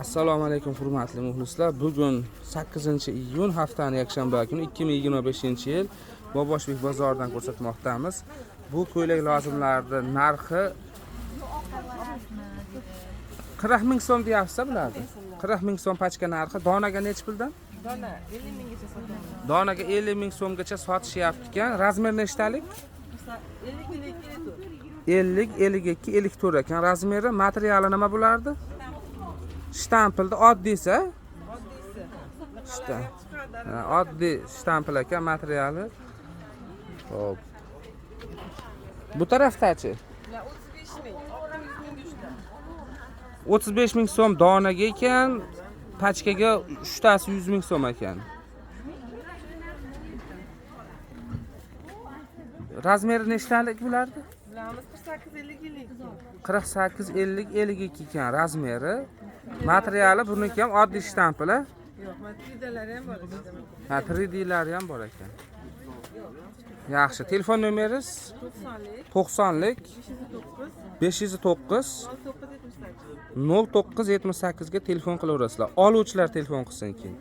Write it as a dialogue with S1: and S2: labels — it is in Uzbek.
S1: Assalomu alaykum hurmatli muxlislar. Bugun 8-iyun haftaning yakshanba kuni 2025-yil Boboshbek bozoridan ko'rsatmoqdamiz. Bu ko'ylak lozimlarining narxi 40 ming so'm deyapsiz bularni. 40 ming so'm pachka narxi. Donaga necha puldan?
S2: Dona 50 minggacha sotamiz.
S1: Donaga 50 ming so'mgacha sotishyapti ekan. Razmer nechtalik? 50, 52, 54 ekan razmeri. Materiali nima bo'lardi? Shtampilda oddiysa? Oddiy shtampil ekan materiali. Xo'p. Bu tarafdachi? 35 ming so'm donaga ekan, pachkaga 3 tasi 100 ming so'm ekan. Razmeri nechtalik bo'lardi?
S2: Bilamiz
S1: 48, 50, 52 ekan razmeri. Materiali buniki ham oddiy shtampil.
S2: Yo'q, materiallari ham bor.
S1: Ha, 3D'lari ham bor ekan. Yaxshi. Telefon nomeringiz? 90lik 509 0978 ga telefon qilaverasizlar. Oluvchilar telefon qilsin keyin.